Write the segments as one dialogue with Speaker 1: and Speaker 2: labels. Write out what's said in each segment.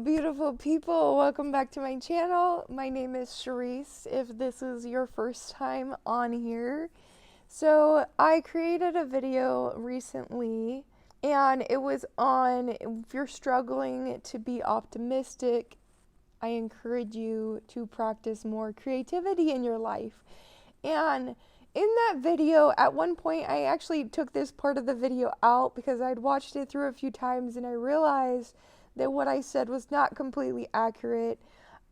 Speaker 1: beautiful people. Welcome back to my channel. My name is Charisse, if this is your first time on here. So I created a video recently, and it was on if you're struggling to be optimistic, I encourage you to practice more creativity in your life. And in that video, at one point, I actually took this part of the video out because I'd watched it through a few times and I realized that what I said was not completely accurate.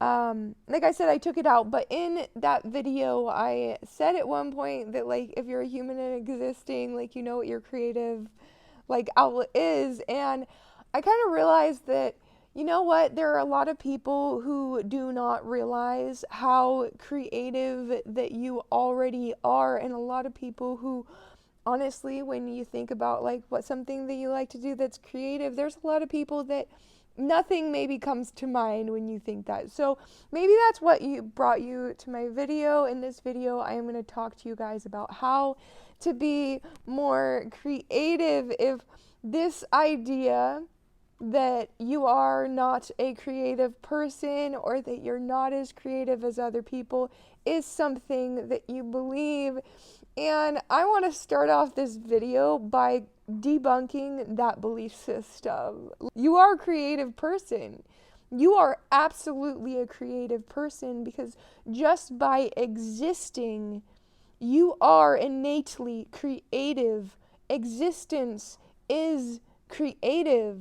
Speaker 1: Like I said, I took it out, but in that video, I said at one point that, like, if you're a human and existing, like, you know what your creative, like, outlet is. And I kind of realized that, you know what, there are a lot of people who do not realize how creative that you already are, and a lot of people who, honestly, when you think about, like, what something that you like to do that's creative, there's a lot of people that nothing maybe comes to mind when you think that. So maybe that's what brought you to my video. In this video, I am going to talk to you guys about how to be more creative. If this idea that you are not a creative person or that you're not as creative as other people is something that you believe. And I want to start off this video by debunking that belief system. You are a creative person. You are absolutely a creative person because just by existing, you are innately creative. Existence is creative.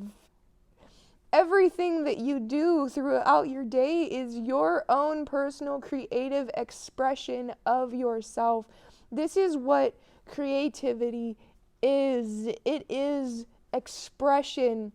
Speaker 1: Everything that you do throughout your day is your own personal creative expression of yourself. This is what creativity is. It is expression.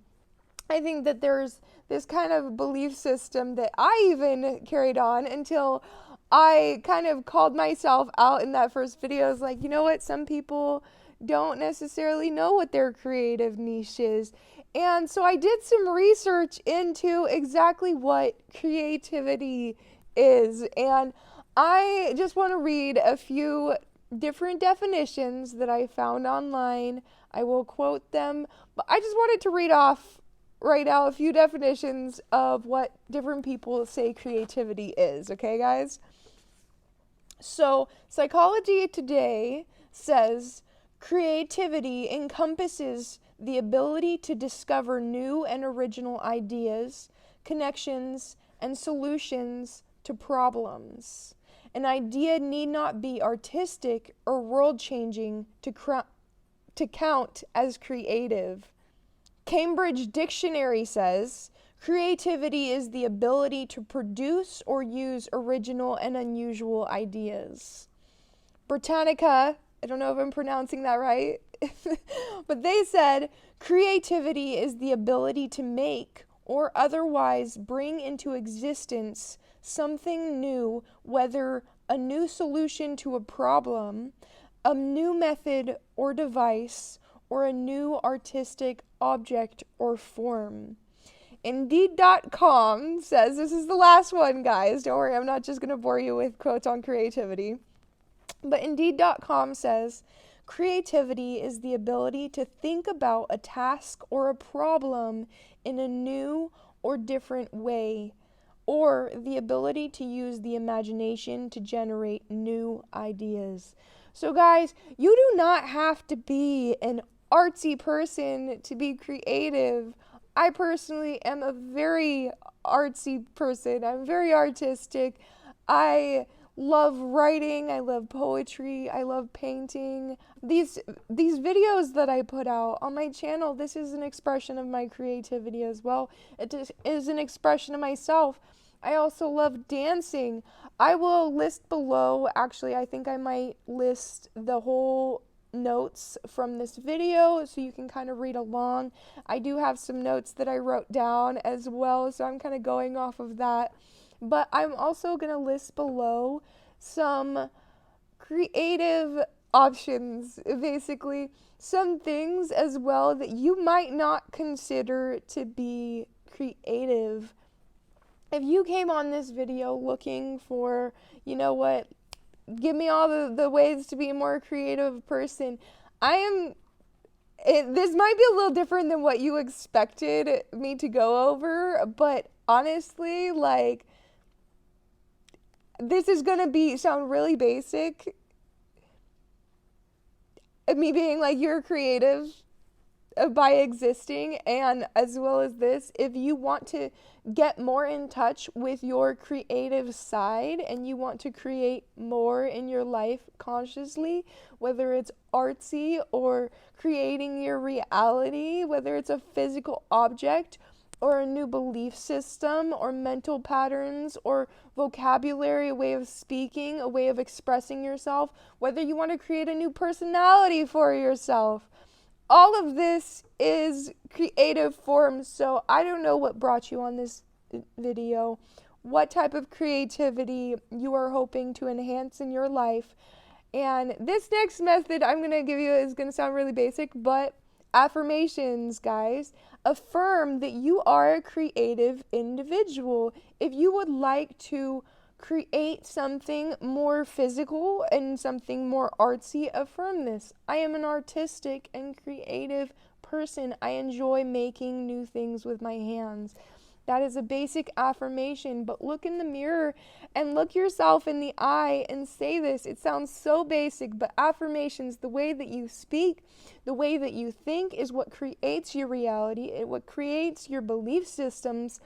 Speaker 1: I think that there's this kind of belief system that I even carried on until I kind of called myself out in that first video. I was like, you know what? Some people don't necessarily know what their creative niche is. And so I did some research into exactly what creativity is. And I just want to read a few different definitions that I found online. I will quote them, but I just wanted to read off right now a few definitions of what different people say creativity is. Okay, guys? So, Psychology Today says creativity encompasses the ability to discover new and original ideas, connections, and solutions to problems. An idea need not be artistic or world-changing to count as creative. Cambridge Dictionary says, creativity is the ability to produce or use original and unusual ideas. Britannica, I don't know if I'm pronouncing that right, but they said, creativity is the ability to make or otherwise bring into existence something new, whether a new solution to a problem, a new method or device, or a new artistic object or form. Indeed.com says, this is the last one, guys. Don't worry, I'm not just going to bore you with quotes on creativity. But Indeed.com says, creativity is the ability to think about a task or a problem in a new or different way, or the ability to use the imagination to generate new ideas. So guys, you do not have to be an artsy person to be creative. I personally am a very artsy person. I'm very artistic. I love writing, I love poetry, I love painting. These videos that I put out on my channel, this is an expression of my creativity as well. It is an expression of myself. I also love dancing. I will list below, actually I think I might list the whole notes from this video so you can kind of read along. I do have some notes that I wrote down as well, so I'm kind of going off of that. But I'm also going to list below some creative options, basically some things as well that you might not consider to be creative. If you came on this video looking for, you know what, give me all the ways to be a more creative person, I am This might be a little different than what you expected me to go over, but honestly, like, this is gonna sound really basic. Me being like, you're creative by existing, and as well as this, if you want to get more in touch with your creative side and you want to create more in your life consciously, whether it's artsy or creating your reality, whether it's a physical object or a new belief system or mental patterns or vocabulary, a way of speaking, a way of expressing yourself, whether you want to create a new personality for yourself, all of this is creative forms. So I don't know what brought you on this video, what type of creativity you are hoping to enhance in your life. And this next method I'm going to give you is going to sound really basic, but affirmations, guys. Affirm that you are a creative individual. If you would like to create something more physical and something more artsy, affirm this. I am an artistic and creative person. I enjoy making new things with my hands. That is a basic affirmation, but look in the mirror and look yourself in the eye and say this. It sounds so basic, but affirmations, the way that you speak, the way that you think is what creates your reality, what creates your belief systems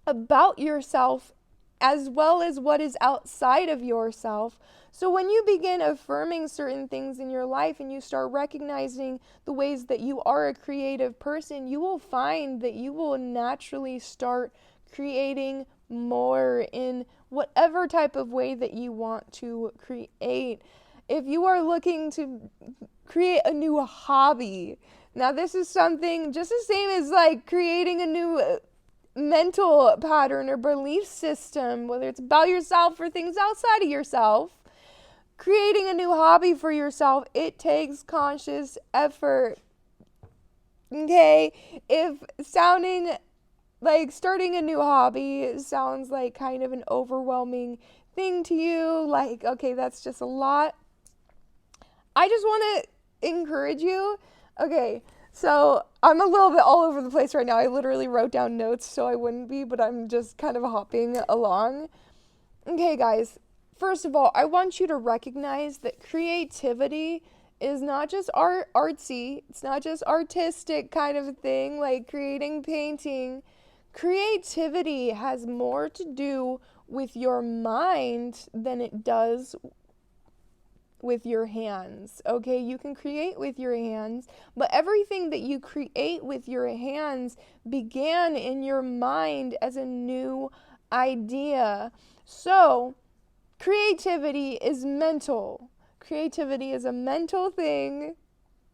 Speaker 1: about yourself as well as what is outside of yourself. So when you begin affirming certain things in your life and you start recognizing the ways that you are a creative person, you will find that you will naturally start creating more in whatever type of way that you want to create. If you are looking to create a new hobby, now this is something just the same as like creating a new mental pattern or belief system, whether it's about yourself or things outside of yourself. Creating a new hobby for yourself, it takes conscious effort. Okay? If sounding like starting a new hobby sounds like kind of an overwhelming thing to you, like, okay, that's just a lot, I just want to encourage you. Okay, so I'm a little bit all over the place right now. I literally wrote down notes so I wouldn't be, but I'm just kind of hopping along. Okay, guys. First of all, I want you to recognize that creativity is not just artsy. It's not just artistic kind of a thing, like creating painting. Creativity has more to do with your mind than it does with your hands. Okay, you can create with your hands, but everything that you create with your hands began in your mind as a new idea. So creativity is mental. Creativity is a mental thing,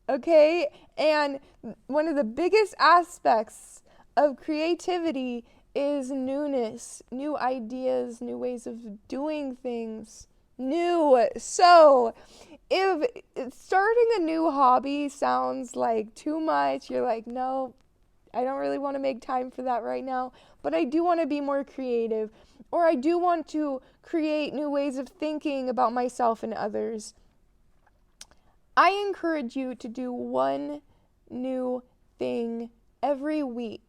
Speaker 1: okay? And one of the biggest aspects of creativity is newness, new ideas, new ways of doing things, new. So if starting a new hobby sounds like too much, you're like, no, I don't really want to make time for that right now, but I do want to be more creative, or I do want to create new ways of thinking about myself and others. I encourage you to do one new thing every week.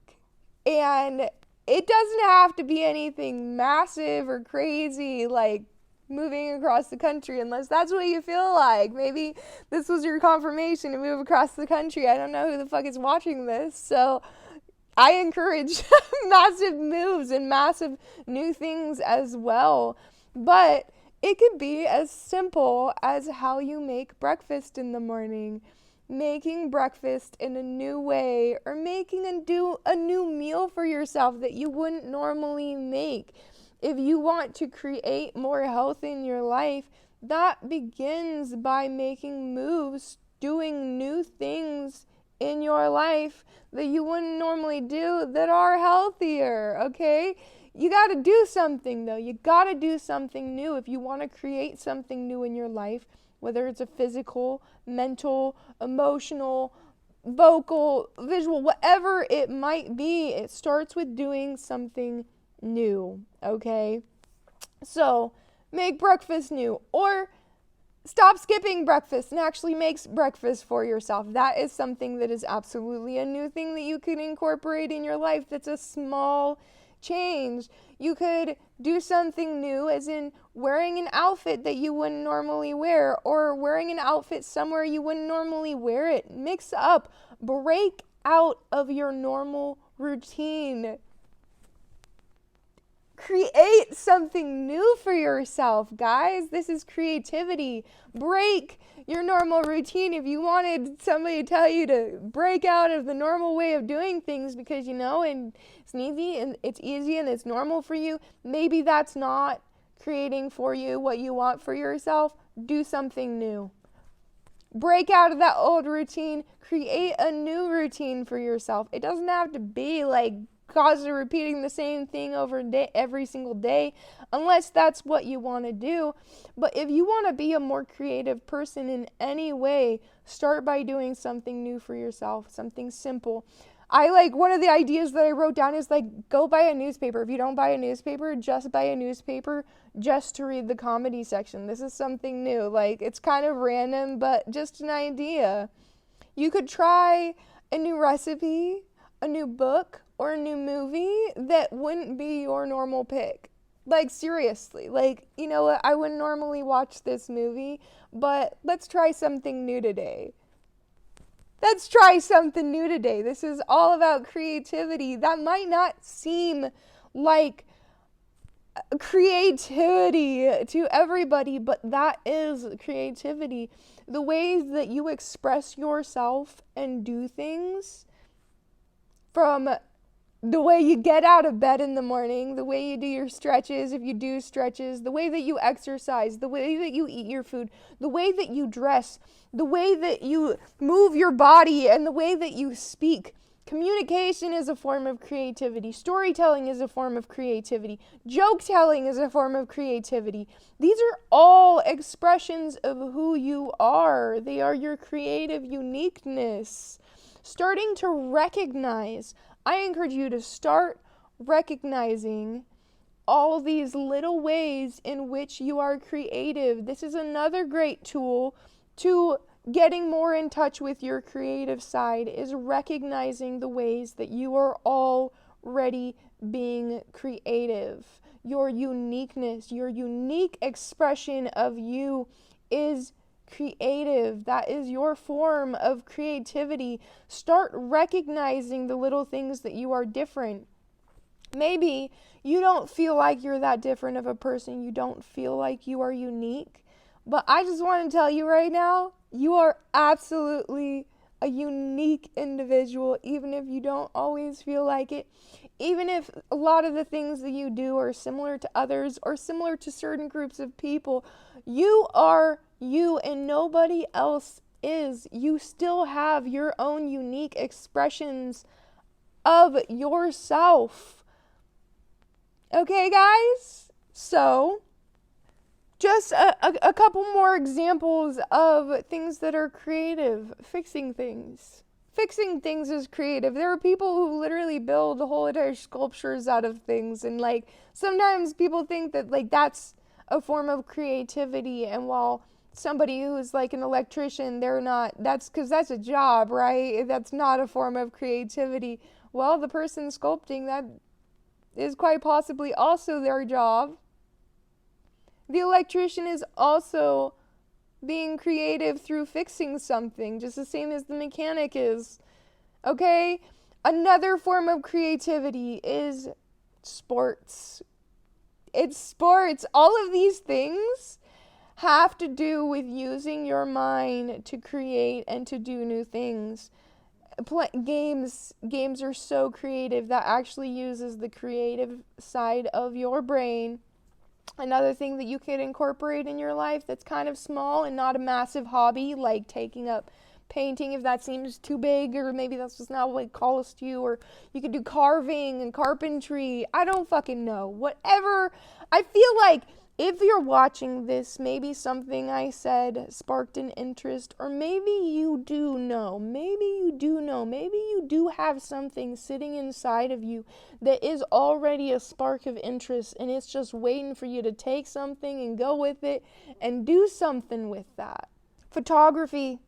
Speaker 1: And it doesn't have to be anything massive or crazy like moving across the country, unless that's what you feel like. Maybe this was your confirmation to move across the country. I don't know who the fuck is watching this, so I encourage massive moves and massive new things as well. But it could be as simple as how you make breakfast in the morning. Making breakfast in a new way, or making a new meal for yourself that you wouldn't normally make. If you want to create more health in your life, that begins by making moves, doing new things in your life that you wouldn't normally do that are healthier, okay? You got to do something, though. You got to do something new if you want to create something new in your life, whether it's a physical, mental, emotional, vocal, visual, whatever it might be. It starts with doing something new, okay? So make breakfast new, or Stop skipping breakfast and actually make breakfast for yourself. That is something that is absolutely a new thing that you can incorporate in your life. That's a small change. You could do something new, as in wearing an outfit that you wouldn't normally wear, or wearing an outfit somewhere you wouldn't normally wear it. Mix up. Break out of your normal routine. Create something new for yourself, guys. This is creativity. Break your normal routine. If you wanted somebody to tell you to break out of the normal way of doing things because and it's easy and it's normal for you, maybe that's not creating for you what you want for yourself. Do something new. Break out of that old routine. Create a new routine for yourself. It doesn't have to be like constantly repeating the same thing every single day, unless that's what you want to do. But if you want to be a more creative person in any way, start by doing something new for yourself, something simple. One of the ideas that I wrote down is go buy a newspaper. If you don't buy a newspaper, just buy a newspaper just to read the comedy section. This is something new. It's kind of random, but just an idea. You could try a new recipe, a new book, or a new movie that wouldn't be your normal pick. Seriously. You know what? I wouldn't normally watch this movie, but let's try something new today. Let's try something new today. This is all about creativity. That might not seem like creativity to everybody, but that is creativity. The ways that you express yourself and do things, from the way you get out of bed in the morning, the way you do your stretches, if you do stretches, the way that you exercise, the way that you eat your food, the way that you dress, the way that you move your body, and the way that you speak. Communication is a form of creativity. Storytelling is a form of creativity. Joke telling is a form of creativity. These are all expressions of who you are. They are your creative uniqueness. Starting to recognize, I encourage you to start recognizing all these little ways in which you are creative. This is another great tool to getting more in touch with your creative side, is recognizing the ways that you are already being creative. Your uniqueness, your unique expression of you is creative. That is your form of creativity. Start recognizing the little things that you are different. Maybe you don't feel like you're that different of a person. You don't feel like you are unique. But I just want to tell you right now, you are absolutely a unique individual, even if you don't always feel like it. Even if a lot of the things that you do are similar to others or similar to certain groups of people, you are you and nobody else is. You still have your own unique expressions of yourself. Okay, guys? So, just a couple more examples of things that are creative. Fixing things. Fixing things is creative. There are people who literally build whole entire sculptures out of things, and sometimes people think that that's a form of creativity, and while somebody who's an electrician, they're not, that's because that's a job, right? That's not a form of creativity. Well, the person sculpting, that is quite possibly also their job. The electrician is also being creative through fixing something, just the same as the mechanic is. Okay? Another form of creativity is sports. It's sports. All of these things have to do with using your mind to create and to do new things. Games are so creative. That actually uses the creative side of your brain. Another thing that you could incorporate in your life that's kind of small and not a massive hobby, like taking up painting if that seems too big, or maybe that's just not what calls to you, or you could do carving and carpentry. I don't fucking know. Whatever. I feel like If you're watching this, maybe something I said sparked an interest, or maybe you do know, maybe you do have something sitting inside of you that is already a spark of interest, and it's just waiting for you to take something and go with it and do something with that. Photography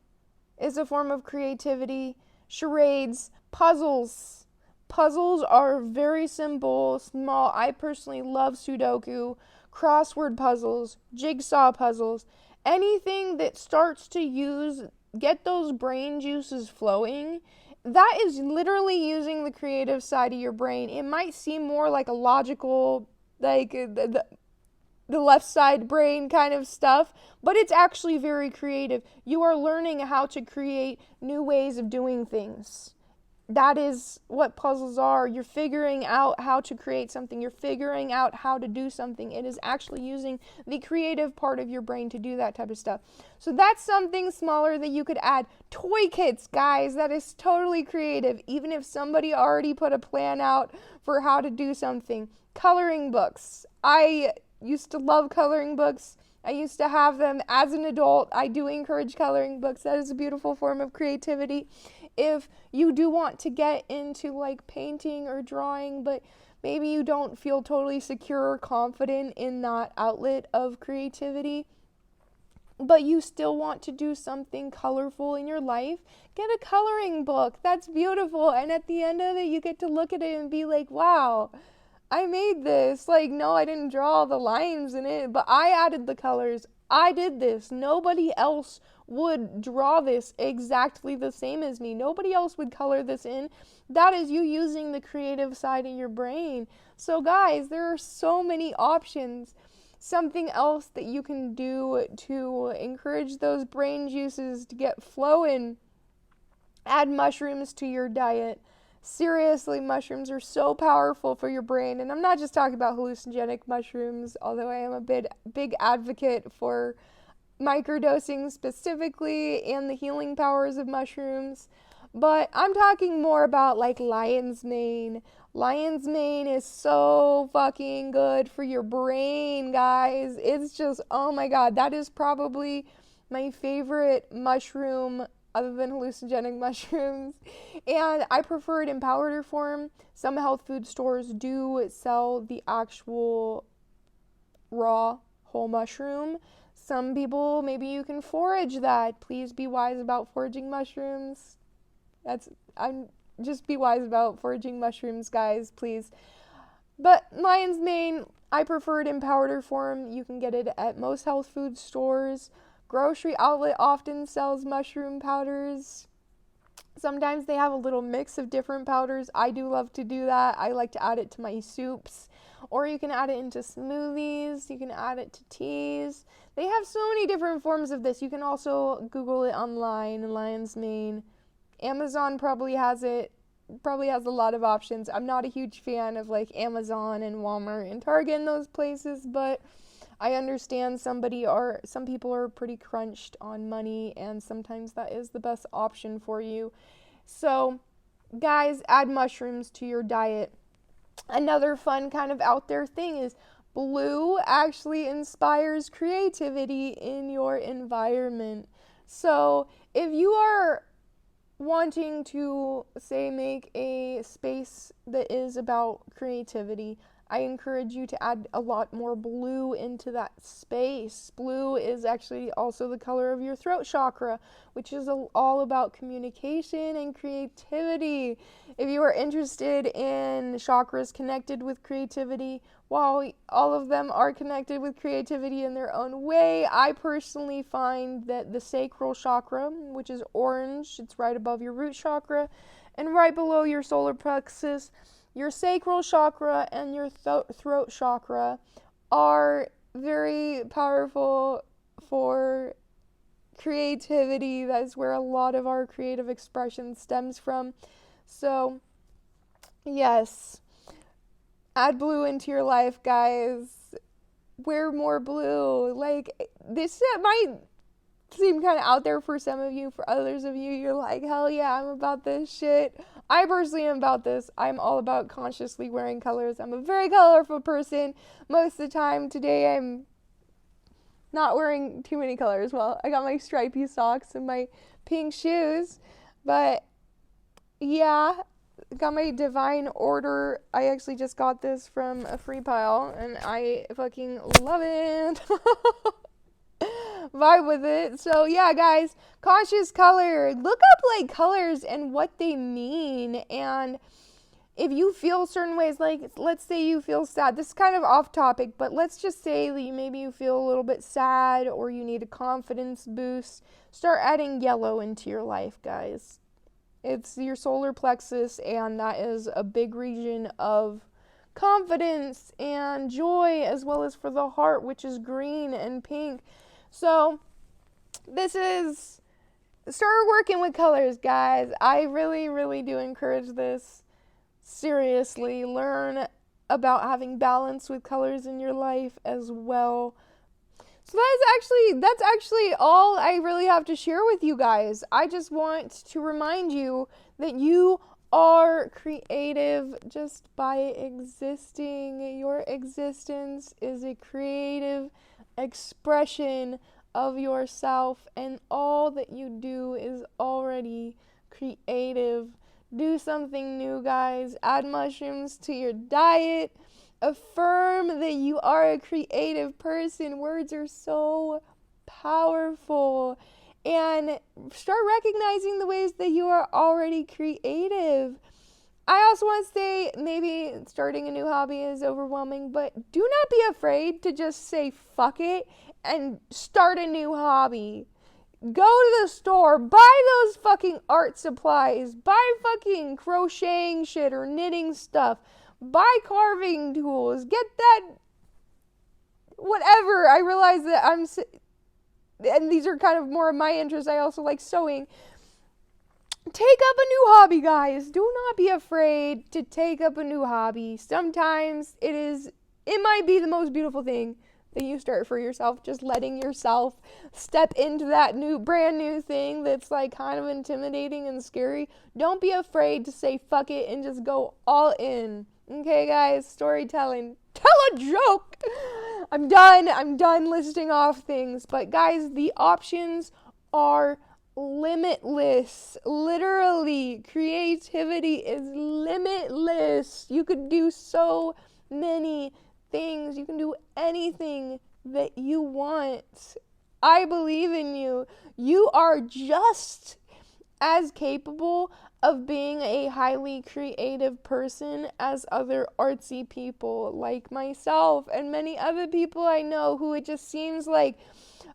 Speaker 1: is a form of creativity. Charades, puzzles. Puzzles are very simple, small. I personally love Sudoku, crossword puzzles, jigsaw puzzles, anything that starts to get those brain juices flowing. That is literally using the creative side of your brain. It might seem more like a logical, like the left side brain kind of stuff, but it's actually very creative. You are learning how to create new ways of doing things. That is what puzzles are. You're figuring out how to create something. You're figuring out how to do something. It is actually using the creative part of your brain to do that type of stuff. So that's something smaller that you could add. Toy kits, guys, that is totally creative, even if somebody already put a plan out for how to do something. Coloring books. I used to love coloring books. I used to have them as an adult. I do encourage coloring books. That is a beautiful form of creativity. If you do want to get into like painting or drawing, but maybe you don't feel totally secure or confident in that outlet of creativity, but you still want to do something colorful in your life, get a coloring book. That's beautiful. And at the end of it, you get to look at it and be like, wow, I made this. Like, no, I didn't draw all the lines in it, but I added the colors. I did this. Nobody else would draw this exactly the same as me. Nobody else would color this in. That is you using the creative side of your brain. So guys, there are so many options. Something else that you can do to encourage those brain juices to get flowing: add mushrooms to your diet. Seriously, mushrooms are so powerful for your brain. And I'm not just talking about hallucinogenic mushrooms, although I am a big advocate for microdosing specifically and the healing powers of mushrooms. But I'm talking more about like lion's mane. Lion's mane is so fucking good for your brain, guys. It's just, oh my god, that is probably my favorite mushroom other than hallucinogenic mushrooms. And I prefer it in powder form. Some health food stores do sell the actual raw whole mushroom. Some people, maybe you can forage that. Please be wise about foraging mushrooms. Just be wise about foraging mushrooms, guys, please. But lion's mane, I prefer it in powder form. You can get it at most health food stores. Grocery outlet often sells mushroom powders. Sometimes they have a little mix of different powders. I do love to do that. I like to add it to my soups. Or you can add it into smoothies. You can add it to teas. They have so many different forms of this. You can also Google it online, lion's mane. Amazon probably has it. Probably has a lot of options. I'm not a huge fan of like Amazon and Walmart and Target and those places, but I understand some people are pretty crunched on money, and sometimes that is the best option for you. So, guys, add mushrooms to your diet. Another fun kind of out there thing is blue actually inspires creativity in your environment. So, if you are wanting to, say, make a space that is about creativity, I encourage you to add a lot more blue into that space. Blue is actually also the color of your throat chakra, which is all about communication and creativity. If you are interested in chakras connected with creativity, while all of them are connected with creativity in their own way, I personally find that the sacral chakra, which is orange, it's right above your root chakra and right below your solar plexus, your sacral chakra and your throat chakra are very powerful for creativity. That's where a lot of our creative expression stems from. So, yes, add blue into your life, guys. Wear more blue. Like, this might seem kind of out there for some of you. For others of you, you're like, hell yeah, I'm about this shit. I personally am about this. I'm all about consciously wearing colors. I'm a very colorful person. Most of the time today I'm not wearing too many colors. Well, I got my stripy socks and my pink shoes, but yeah, got my divine order. I actually just got this from a free pile and I fucking love it. Vibe with it. So yeah, guys, conscious color. Look up like colors and what they mean. And if you feel certain ways, like let's say you feel sad. This is kind of off topic, but let's just say that maybe you feel a little bit sad or you need a confidence boost. Start adding yellow into your life, guys. It's your solar plexus, and that is a big region of confidence and joy, as well as for the heart, which is green and pink. So this is, start working with colors, guys. I really, really do encourage this. Seriously, learn about having balance with colors in your life as well. So that's actually all I really have to share with you guys. I just want to remind you that you are creative just by existing. Your existence is a creative expression of yourself, and all that you do is already creative. Do something new, guys. Add mushrooms to your diet. Affirm that you are a creative person. Words are so powerful. And start recognizing the ways that you are already creative. I also want to say, maybe starting a new hobby is overwhelming, but do not be afraid to just say fuck it and start a new hobby. Go to the store, buy those fucking art supplies, buy fucking crocheting shit or knitting stuff. Buy carving tools. Get that. Whatever. I realize that and these are kind of more of my interests. I also like sewing. Take up a new hobby, guys. Do not be afraid to take up a new hobby. Sometimes it might be the most beautiful thing that you start for yourself. Just letting yourself step into that brand new thing that's like kind of intimidating and scary. Don't be afraid to say fuck it and just go all in. Okay, guys, storytelling. Tell a joke. I'm done listing off things. But guys, the options are limitless. Literally, creativity is limitless. You could do so many things. You can do anything that you want. I believe in you. You are just as capable of being a highly creative person as other artsy people like myself and many other people I know who it just seems like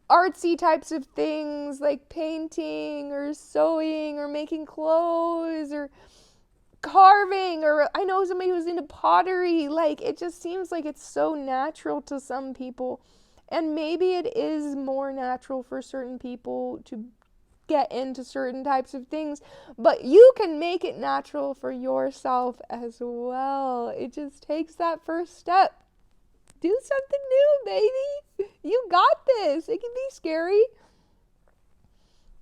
Speaker 1: artsy types of things like painting or sewing or making clothes or carving, or I know somebody who's into pottery. Like, it just seems like it's so natural to some people, and maybe it is more natural for certain people to get into certain types of things, but you can make it natural for yourself as well. It just takes that first step. Do something new, baby. You got this. It can be scary.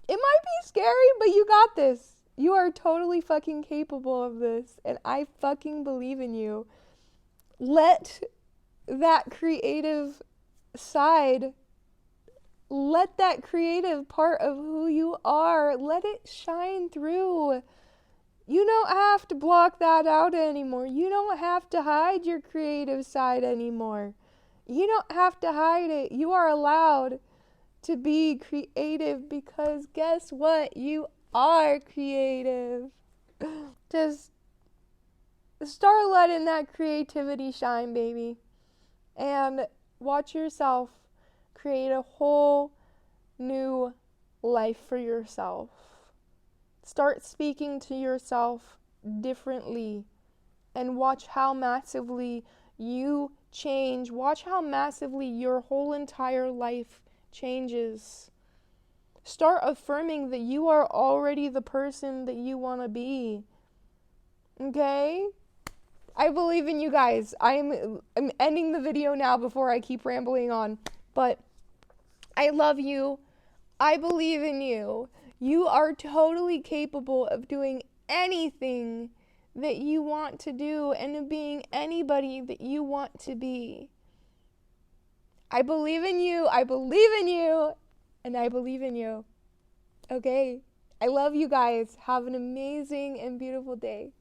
Speaker 1: It might be scary, but you got this. You are totally fucking capable of this, and I fucking believe in you. Let that creative side, let that creative part of who you are, let it shine through. You don't have to block that out anymore. You don't have to hide your creative side anymore. You don't have to hide it. You are allowed to be creative because guess what? You are creative. Just start letting that creativity shine, baby. And watch yourself create a whole new life for yourself. Start speaking to yourself differently and watch how massively you change. Watch how massively your whole entire life changes. Start affirming that you are already the person that you want to be. Okay? I believe in you guys. I'm ending the video now before I keep rambling on. But I love you. I believe in you. You are totally capable of doing anything that you want to do and of being anybody that you want to be. I believe in you. I believe in you. And I believe in you. Okay. I love you guys. Have an amazing and beautiful day.